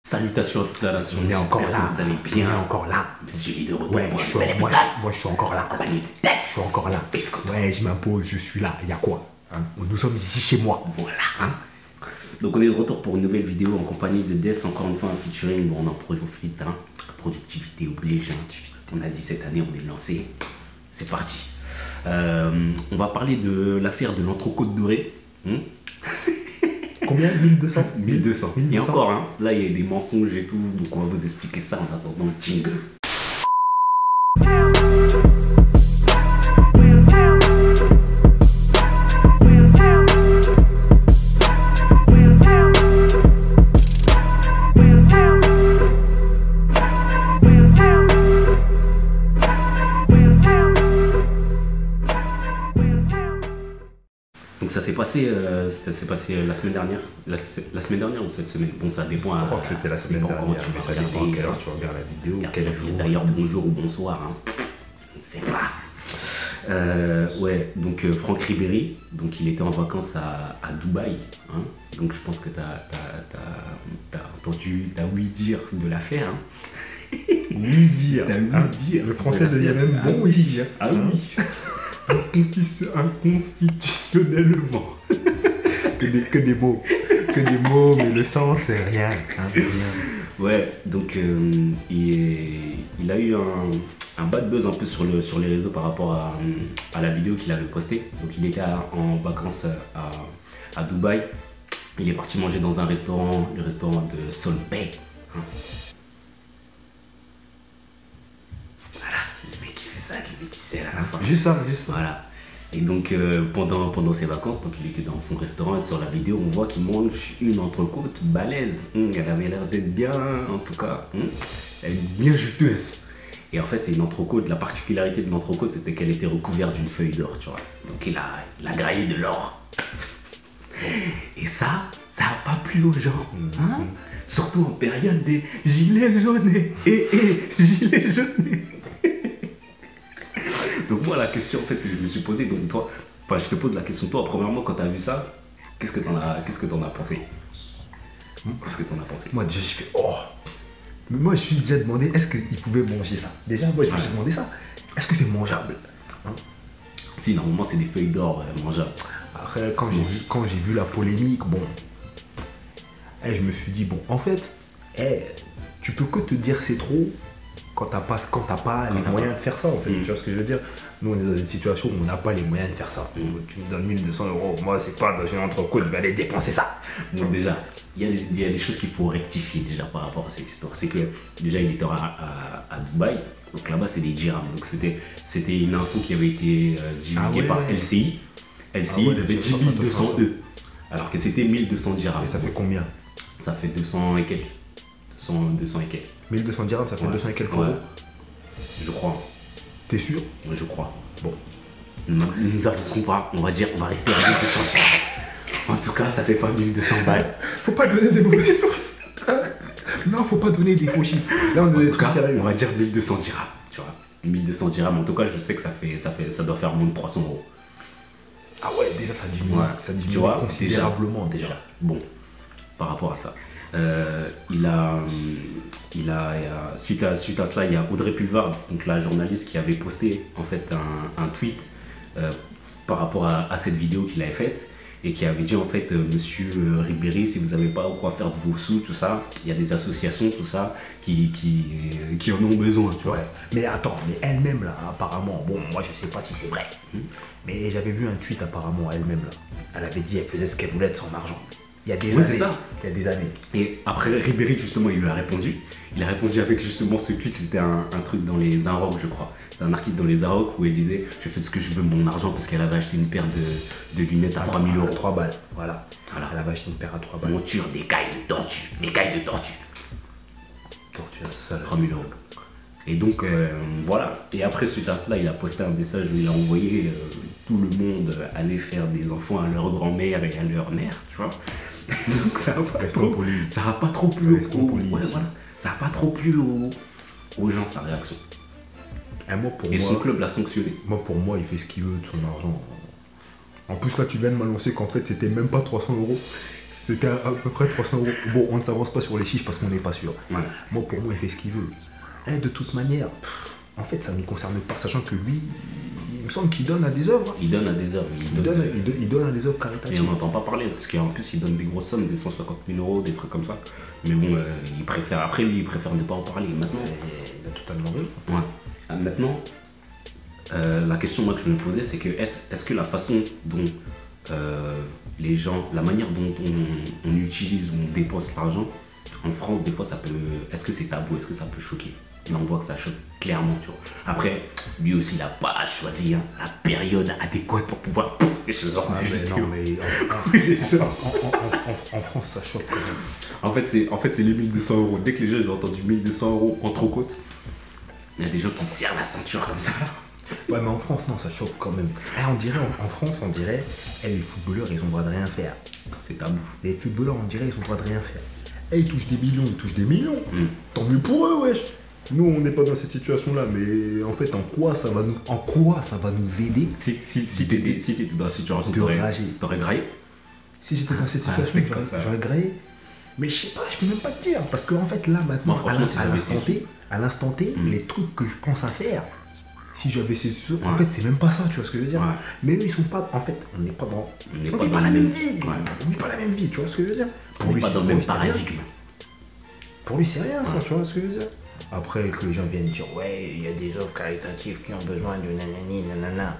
Salutations à toute la nation. On est encore là. Vous allez bien. On est encore là. Monsieur Lee de retour Ouais, pour je un suis, nouvel moi, épisode. moi, je suis encore là. Compagnie de Tess. Je suis encore là. Biscotte. Ouais, je m'impose, je suis là. Il y a quoi hein? Nous sommes ici chez moi. Voilà. Hein? Donc on est de retour pour une nouvelle vidéo en compagnie de Des, encore une fois un featuring. Bon, on en profite, hein. Productivité oblige. Hein. On a dit cette année on est lancé. C'est parti. On va parler de l'affaire de l'entrecôte dorée. Combien 1200 1200. Et encore, hein, là il y a des mensonges et tout, donc on va vous expliquer ça en attendant le jingle. Donc ça s'est passé la semaine dernière. La semaine dernière ou cette semaine? Bon, ça dépend. Je crois que c'était la semaine dernière, mais ça dépend à quelle heure tu regardes la vidéo. Quel jour. D'ailleurs, bonjour ou bonsoir. Hein. Je ne sais pas. Ouais, donc Franck Ribéry, donc il était en vacances à Dubaï. Hein. Donc je pense que tu as entendu, tu as ouï dire de l'affaire. Hein. Oui dire. T'as ouï dire. Le français devient même bon ici. Ah oui. Inconstitutionnellement. Que des mots. Que des mots, mais le sens, c'est rien. Hein, rien. Ouais, donc il a eu un bad buzz un peu sur les réseaux par rapport à la vidéo qu'il avait postée. Donc il était en vacances à Dubaï. Il est parti manger dans un restaurant, le restaurant de Sol Bay. Hein. Voilà, le mec qui fait ça, qui met du sel à la fin. Juste ça, juste ça. Voilà. Et donc pendant ses vacances, donc il était dans son restaurant et sur la vidéo on voit qu'il mange une entrecôte balèze. Elle avait l'air d'être bien, en tout cas, elle est bien juteuse. Et en fait c'est une entrecôte, la particularité de l'entrecôte c'était qu'elle était recouverte d'une feuille d'or, tu vois. Donc il a graillé de l'or. Et ça a pas plu aux gens, hein? Surtout en période des gilets jaunes et gilets jaunes. Donc moi la question en fait que je me suis posée, donc toi, enfin je te pose la question toi, premièrement quand tu as vu ça, qu'est-ce que t'en as pensé? Qu'est-ce que t'en as pensé? Moi déjà je fais oh. Mais moi je me suis déjà demandé est-ce qu'il pouvait manger ça. Déjà moi je me suis demandé ça. Est-ce que c'est mangeable hein? Si normalement c'est des feuilles d'or mangeables. Après quand j'ai vu la polémique, bon, je me suis dit bon en fait, tu peux que te dire c'est trop quand t'as pas les moyens de faire ça en fait. Tu vois ce que je veux dire? Nous on est dans une situation où on n'a pas les moyens de faire ça. Tu me donnes 1200 €, moi c'est pas dans une entrecôte, je vais aller dépenser ça. Donc déjà, il y a des choses qu'il faut rectifier déjà par rapport à cette histoire. C'est que déjà il était à Dubaï, donc là-bas c'est des dirhams. Donc c'était une info qui avait été divulguée par LCI. LCI ils avaient dit 1200 €, alors que c'était 1200 dirhams. Et ça fait combien? Ça fait 200 et quelques. 200 et quelques. 1200 dirhams, ça fait 200 et quelques euros. Je crois. T'es sûr? Je crois. Bon. Ne nous avancerons pas, on va rester à 1200. En tout cas, ça fait pas 1200 balles. Faut pas donner des mauvaises sources. Non, faut pas donner des faux chiffres. Là, on est des trucs sérieux. On va dire 1200 dirhams, tu vois. 1200 dirhams, en tout cas, je sais que ça doit faire moins de 300 €. Ah ouais, déjà, ça diminue, ça diminue tu vois, considérablement déjà. Bon, par rapport à ça. Suite à cela, il y a Audrey Pulvar, donc la journaliste qui avait posté en fait un tweet par rapport à cette vidéo qu'il avait faite et qui avait dit en fait monsieur Ribéry, si vous n'avez pas quoi faire de vos sous, tout ça, il y a des associations, tout ça, qui en ont besoin, tu vois. Ouais. Mais attends, mais elle-même là, apparemment, bon, moi je sais pas si c'est vrai, mais j'avais vu un tweet apparemment elle-même là. Elle avait dit elle faisait ce qu'elle voulait de son argent. Il y a des années. C'est ça. Il y a des années. Et après Ribéry, justement, il lui a répondu. Il a répondu avec justement ce tweet. C'était un truc dans les Arocs, je crois. C'était un artiste dans les Arocs où elle disait je fais ce que je veux de mon argent parce qu'elle avait acheté une paire de lunettes à 3000 €. 3 balles, voilà. Elle avait acheté une paire à 3 balles. Monture d'écailles de tortue. D'écailles de tortue. Tortue à ça. 3000 €. Et donc voilà. Et après, suite à cela, il a posté un message où il a envoyé tout le monde aller faire des enfants à leur grand-mère et à leur mère, tu vois. Donc ça va pas trop plu aux gens sa réaction. Et son club l'a sanctionné. Moi pour moi il fait ce qu'il veut de son argent. En plus là tu viens de m'annoncer qu'en fait c'était même pas 300 €. C'était à peu près 300 euros. Bon, on ne s'avance pas sur les chiffres parce qu'on n'est pas sûr. Ouais. Moi, pour moi, il fait ce qu'il veut. Et de toute manière, en fait, ça ne nous concerne pas, sachant que lui, il me semble qu'il donne à des œuvres. Il donne à des œuvres. Il donne à des œuvres Et caritatives. on n'entend pas parler, parce qu'en plus, il donne des grosses sommes, des 150 000 euros, des trucs comme ça. Mais bon, il préfère, après lui, il préfère ne pas en parler. Maintenant, Il a totalement raison. ouais. Maintenant, la question moi, que je me posais, c'est que est-ce que la façon dont les gens, la manière dont on utilise ou on dépense l'argent, en France, des fois, ça peut. Est-ce que c'est tabou? Est-ce que ça peut choquer? Là, on voit que ça choque clairement, tu vois. Après, lui aussi, il n'a pas choisi la période adéquate pour pouvoir poster ce genre de vidéo. Non, mais en France, ça choque quand même. En fait, c'est les 1200 euros. Dès que les gens ils ont entendu 1200 euros en trop-côte, il y a des gens qui serrent la ceinture comme ça. Ouais, mais en France, non, ça choque quand même. On dirait, en France, on dirait, les footballeurs, ils ont le droit de rien faire. C'est tabou. Les footballeurs, on dirait, ils ont le droit de rien faire. Ils touchent des millions, ils touchent des millions. Tant mieux pour eux, wesh. Nous, on n'est pas dans cette situation-là, mais en fait, en quoi ça va nous aider Si t'étais dans la situation, de rager. T'aurais graillé. Si j'étais dans cette situation, comme ça. j'aurais graillé. Mais je sais pas, je peux même pas te dire. Parce qu'en fait, là, maintenant, Moi, franchement, si j'avais ces sous. à l'instant T, les trucs que je pense à faire, si j'avais ces sous, Ouais. en fait, c'est même pas ça, tu vois ce que je veux dire. Ouais. Mais eux, ils sont pas. En fait, on n'est pas dans. On n'est On pas vit dans pas la le- même vie. Ouais. On vit pas la même vie, tu vois ce que je veux dire. On n'est pas dans le même c'est rien. paradigme. Pour lui, c'est rien, ça, tu vois ce que je veux dire. Après, que les gens viennent dire, ouais, il y a des offres caritatives qui ont besoin de nanani, nanana.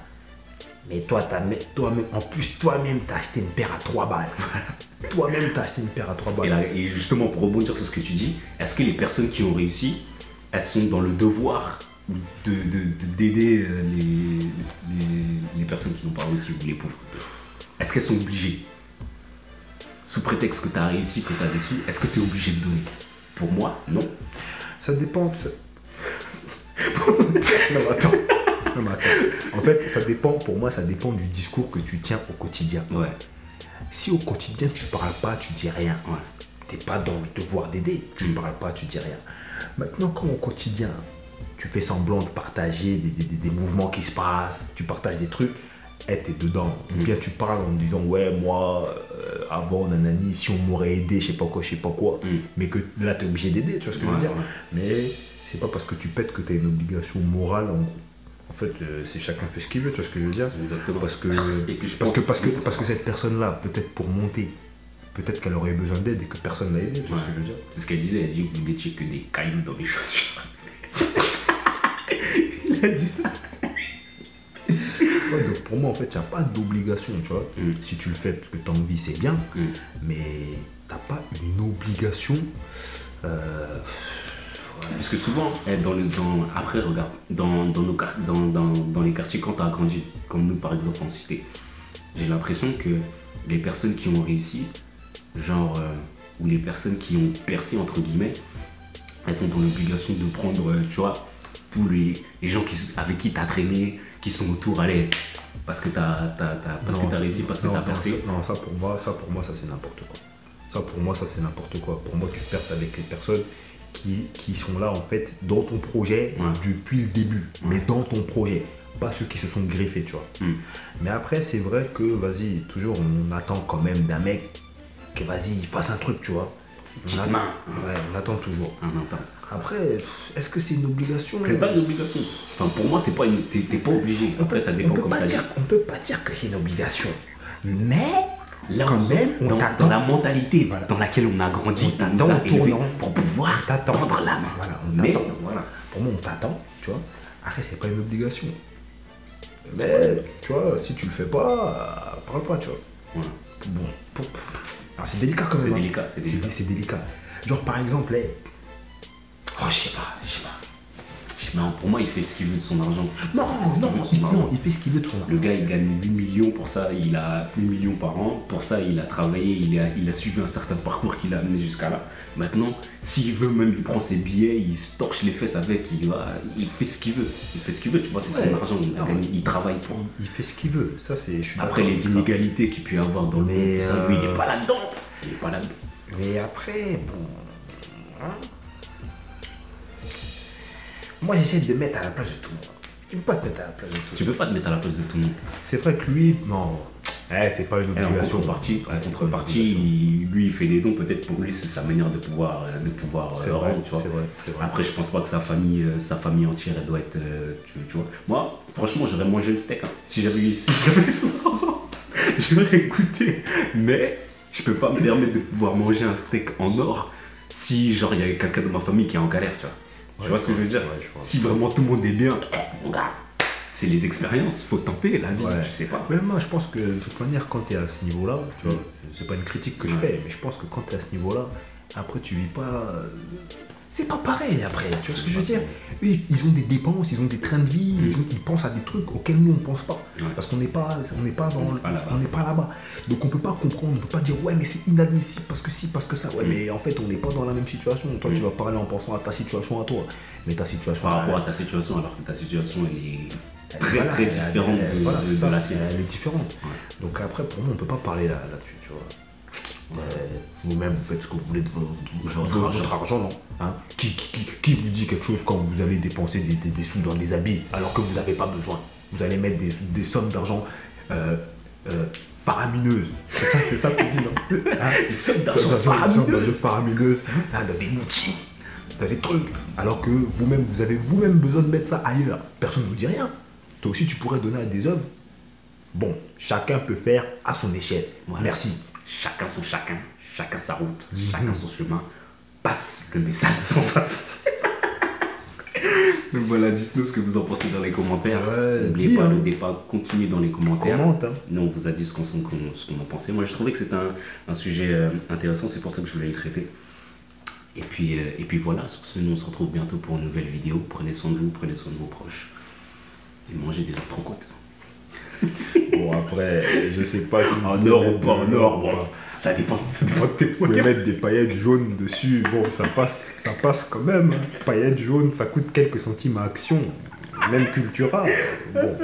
Mais toi-même, en plus, toi-même, t'as acheté une paire à 3 balles. Toi-même, t'as acheté une paire à 3 balles. Et, là, et justement, pour rebondir sur ce que tu dis, est-ce que les personnes qui ont réussi, elles sont dans le devoir d'aider les personnes qui n'ont pas réussi ou les pauvres? Est-ce qu'elles sont obligées? Sous prétexte que tu as réussi, que tu as des sous, est-ce que tu es obligé de donner? Pour moi, non. Ça dépend. Non, mais attends. Non, mais attends. En fait, ça dépend, pour moi, ça dépend du discours que tu tiens au quotidien. Ouais. Si au quotidien, tu parles pas, tu dis rien. Ouais. T'es pas dans le devoir d'aider, tu ne parles pas, tu dis rien. Maintenant, quand au quotidien, tu fais semblant de partager des mouvements qui se passent, tu partages des trucs, t'es dedans. Ou bien tu parles en disant, ouais, moi, avant, nanani, si on m'aurait aidé, je sais pas quoi, mais que là, t'es obligé d'aider, tu vois ce que je veux dire. Ouais. Mais c'est pas parce que tu pètes que t'as une obligation morale, en gros. En fait, c'est chacun fait ce qu'il veut, tu vois ce que je veux dire. Exactement. Parce que, Et puis, je parce pense- que cette personne-là, peut-être pour monter, peut-être qu'elle aurait besoin d'aide et que personne l'a aidé, tu vois ce que je veux dire. C'est ce qu'elle disait, elle dit que vous mettiez que des cailloux dans les chaussures. Il a dit ça. Ouais, donc pour moi, en fait, il n'y a pas d'obligation, tu vois. Si tu le fais parce que tu as envie, c'est bien, mais t'as pas une obligation. Parce que souvent, après, regarde, dans les quartiers, quand tu as grandi, comme nous par exemple en cité, j'ai l'impression que les personnes qui ont réussi, ou les personnes qui ont percé, entre guillemets, elles sont dans l'obligation de prendre, tu vois, tous les gens avec qui tu as traîné, qui sont autour, allez, parce que tu as réussi, parce que tu as percé. Non, ça pour moi, ça c'est n'importe quoi. Ça pour moi, ça c'est n'importe quoi. Pour moi, tu perces avec les personnes qui sont là en fait dans ton projet depuis le début, mais dans ton projet, pas ceux qui se sont greffés, tu vois. Mais après, c'est vrai que, vas-y, toujours on attend quand même d'un mec que, vas-y, il fasse un truc, tu vois. Petite main. Ouais, on attend toujours. On attend. Après, est-ce que c'est une obligation? C'est pas une obligation. Enfin, pour moi, c'est pas t'es pas obligé. Après, ça dépend comme ça. On peut pas dire que c'est une obligation, mais Là, quand même, on dans t'attend. la mentalité Voilà. dans laquelle on a grandi, On on nous t'attend a au élevés tournant. pour pouvoir t'attend. tendre la main. Voilà, on Mais t'attend. voilà. Pour moi, on t'attend, tu vois. Après, c'est pas une obligation. Mais, tu vois, si tu le fais pas, parle pas, tu vois. Voilà. Bon, alors, c'est délicat quand même. C'est hein. délicat, c'est délicat. C'est délicat. Genre, par exemple, oh, je sais pas. Non, pour moi, il fait ce qu'il veut de son argent. Non, il fait ce qu'il veut de son argent. Le gars, il gagne 8 millions pour ça, il a 8 millions par an. Pour ça, il a travaillé, il a suivi un certain parcours qui l'a amené jusqu'à là. Maintenant, s'il veut même, il prend ses billets, il se torche les fesses avec, il fait ce qu'il veut. Il fait ce qu'il veut, tu vois, c'est son argent, il travaille pour. Il fait ce qu'il veut. Ça, c'est. Après, les inégalités qu'il peut y avoir dans le monde, tout ça, lui, il n'est pas là-dedans. Il est pas là-dedans. Mais après, bon. Hein? Moi, j'essaie de me mettre à la place de tout le monde. Tu peux pas te mettre à la place de tout le monde. Tu peux pas te mettre à la place de tout le monde. C'est vrai que lui, non. c'est pas une Et en obligation. contrepartie, Ouais, c'est pas une contrepartie, obligation. lui il fait des dons, peut-être pour lui c'est sa manière de pouvoir C'est vrai, rendre, tu vois. c'est vrai, c'est vrai. Après je pense pas que sa famille entière elle doit être, tu vois. Moi, franchement j'aurais mangé le steak, hein. Si j'avais eu son argent, j'aurais goûté. Mais je peux pas me permettre de pouvoir manger un steak en or si genre il y a quelqu'un de ma famille qui est en galère, tu vois. Tu vois ce que je veux dire? Ouais, je vois. Si vraiment tout le monde est bien, mon gars, c'est les expériences, faut tenter la vie, Ouais. tu sais pas. Mais moi, je pense que de toute manière, quand tu es à ce niveau-là, tu vois, c'est pas une critique que je Ouais. fais, mais je pense que quand tu es à ce niveau-là, après, tu vis pas. C'est pas pareil après, tu vois ce que je veux dire? Eux, ils ont des dépenses, ils ont des trains de vie, ils pensent à des trucs auxquels nous on pense pas. Ouais. Parce qu'on n'est pas, On n'est pas là-bas. Donc on peut pas comprendre, on peut pas dire ouais mais c'est inadmissible parce que si, parce que ça. Ouais mais en fait on n'est pas dans la même situation. Toi tu vas parler en pensant à ta situation à toi. Mais ta situation. Par rapport à ta situation, alors que ta situation elle est très voilà, très différente voilà, c'est ça, de la sienne. elle est différente. Ouais. Donc après pour moi on peut pas parler là-dessus, tu vois. Vous-même, vous faites ce que vous voulez de votre argent, non hein? Qui vous dit quelque chose quand vous allez dépenser des sous dans des habits alors que vous n'avez pas besoin? Vous allez mettre des sommes d'argent faramineuses. C'est ça qu'on dit, non hein? Des sommes Sommes d'argent d'argent faramineuses, hein, dans des boutiques, dans des trucs. Alors que vous-même, vous avez vous-même besoin de mettre ça ailleurs. Personne ne vous dit rien. Toi aussi, tu pourrais donner à des œuvres. Bon, chacun peut faire à son échelle. Voilà. Merci. Chacun son chacun, chacun sa route, chacun son chemin. Passe le message en face. Donc voilà, dites-nous ce que vous en pensez dans les commentaires. Ouais, N'oubliez dis, pas hein. le débat, continue dans les commentaires. Commente, hein. Nous, on vous a dit ce qu'on en pensait. Moi, je trouvais que c'était un sujet intéressant, c'est pour ça que je voulais le traiter. Et puis voilà, sur ce, nous on se retrouve bientôt pour une nouvelle vidéo. Prenez soin de vous, prenez soin de vos proches. Et mangez des entrecôtes. Bon, après, je sais pas si vous En pouvez or ou mettre pas en de or, l'or ou bon, pas. ça dépend de tes Vous pouvez mettre des paillettes jaunes dessus. Bon, ça passe quand même. Hein. Paillettes jaunes, ça coûte quelques centimes à Action. Même Cultura. Bon.